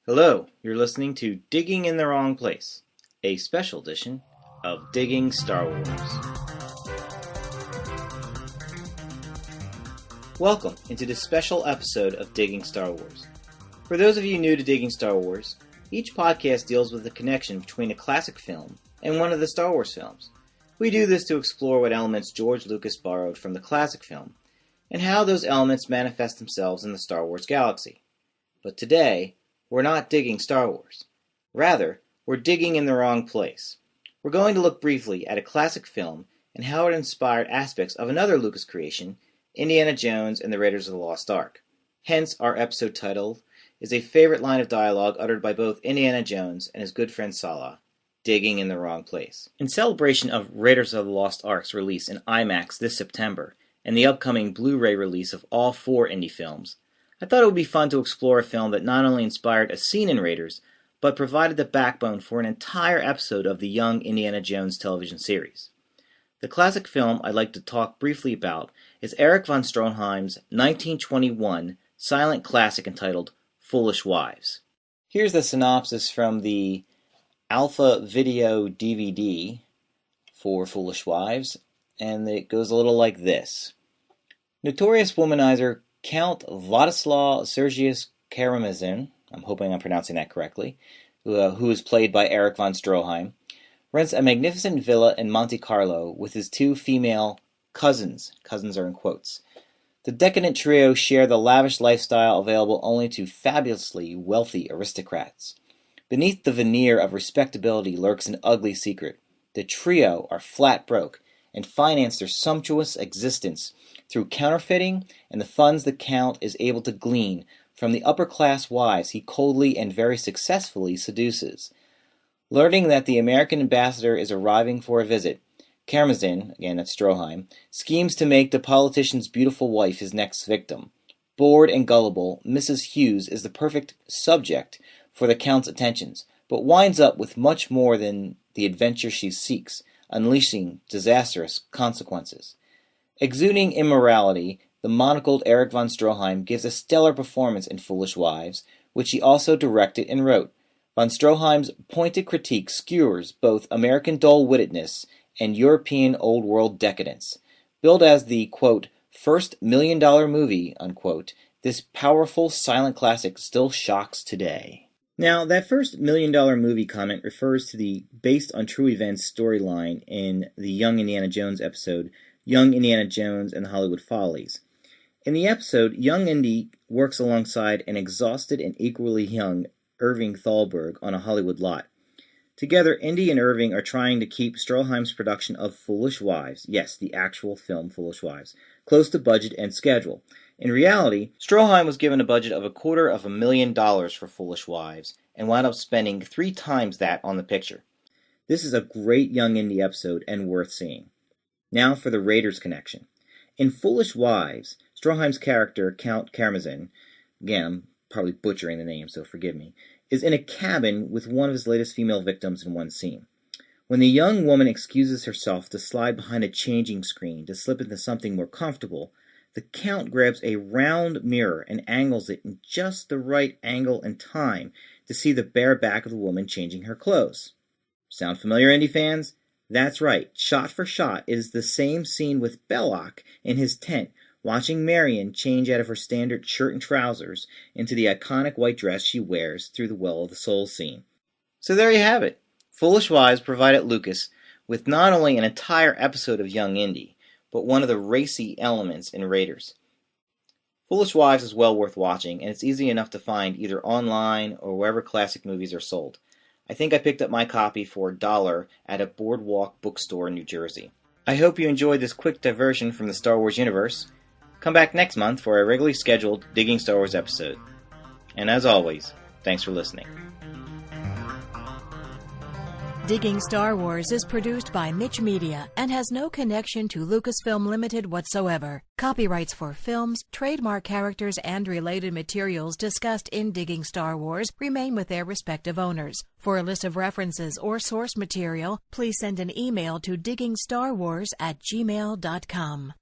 Hello, you're listening to Digging in the Wrong Place, a special edition of Digging Star Wars. Welcome into this special episode of Digging Star Wars. For those of you new to Digging Star Wars, each podcast deals with the connection between a classic film and one of the Star Wars films. We do this to explore what elements George Lucas borrowed from the classic film, and how those elements manifest themselves in the Star Wars galaxy. But today, we're not digging Star Wars. Rather, we're digging in the wrong place. We're going to look briefly at a classic film and how it inspired aspects of another Lucas creation, Indiana Jones and the Raiders of the Lost Ark. Hence, our episode title is a favorite line of dialogue uttered by both Indiana Jones and his good friend Sallah, digging in the wrong place. In celebration of Raiders of the Lost Ark's release in IMAX this September, and the upcoming Blu-ray release of all 4 Indy films, I thought it would be fun to explore a film that not only inspired a scene in Raiders, but provided the backbone for an entire episode of the Young Indiana Jones television series. The classic film I'd like to talk briefly about is Erich von Stroheim's 1921 silent classic entitled Foolish Wives. Here's the synopsis from the Alpha Video DVD for Foolish Wives, and it goes a little like this. Notorious womanizer Count Vladislav Sergius Karamazin, I'm hoping I'm pronouncing that correctly, who is played by Erich von Stroheim, rents a magnificent villa in Monte Carlo with his 2 female cousins are in quotes. The decadent trio share the lavish lifestyle available only to fabulously wealthy aristocrats. Beneath the veneer of respectability lurks an ugly secret. The trio are flat broke and finance their sumptuous existence through counterfeiting and the funds the Count is able to glean from the upper-class wives he coldly and very successfully seduces. Learning that the American ambassador is arriving for a visit, Karamazin, again that's Stroheim, schemes to make the politician's beautiful wife his next victim. Bored and gullible, Mrs. Hughes is the perfect subject for the Count's attentions, but winds up with much more than the adventure she seeks, unleashing disastrous consequences. Exuding immorality, the monocled Erich von Stroheim gives a stellar performance in Foolish Wives, which he also directed and wrote. Von Stroheim's pointed critique skewers both American dull-wittedness and European old-world decadence. Billed as the, quote, first $1 million movie, unquote, this powerful silent classic still shocks today. Now, that first $1 million movie comment refers to the based on true events storyline in the Young Indiana Jones episode, Young Indiana Jones and the Hollywood Follies. In the episode, young Indy works alongside an exhausted and equally young Irving Thalberg on a Hollywood lot. Together, Indy and Irving are trying to keep Stroheim's production of Foolish Wives, yes, the actual film Foolish Wives, close to budget and schedule. In reality, Stroheim was given a budget of $250,000 for Foolish Wives and wound up spending 3 times that on the picture. This is a great Young Indy episode and worth seeing. Now for the Raiders connection. In Foolish Wives, Stroheim's character, Count Karamazin, again, I'm probably butchering the name, so forgive me, is in a cabin with one of his latest female victims in one scene. When the young woman excuses herself to slide behind a changing screen to slip into something more comfortable, the Count grabs a round mirror and angles it in just the right angle and time to see the bare back of the woman changing her clothes. Sound familiar, Indy fans? That's right, shot for shot, it is the same scene with Belloc in his tent, watching Marion change out of her standard shirt and trousers into the iconic white dress she wears through the Well of the Soul scene. So there you have it. Foolish Wives provided Lucas with not only an entire episode of Young Indy, but one of the racy elements in Raiders. Foolish Wives is well worth watching, and it's easy enough to find either online or wherever classic movies are sold. I think I picked up my copy for $1 at a Boardwalk bookstore in New Jersey. I hope you enjoyed this quick diversion from the Star Wars universe. Come back next month for a regularly scheduled Digging Star Wars episode. And as always, thanks for listening. Digging Star Wars is produced by Mitch Media and has no connection to Lucasfilm Limited whatsoever. Copyrights for films, trademark characters, and related materials discussed in Digging Star Wars remain with their respective owners. For a list of references or source material, please send an email to diggingstarwars@gmail.com.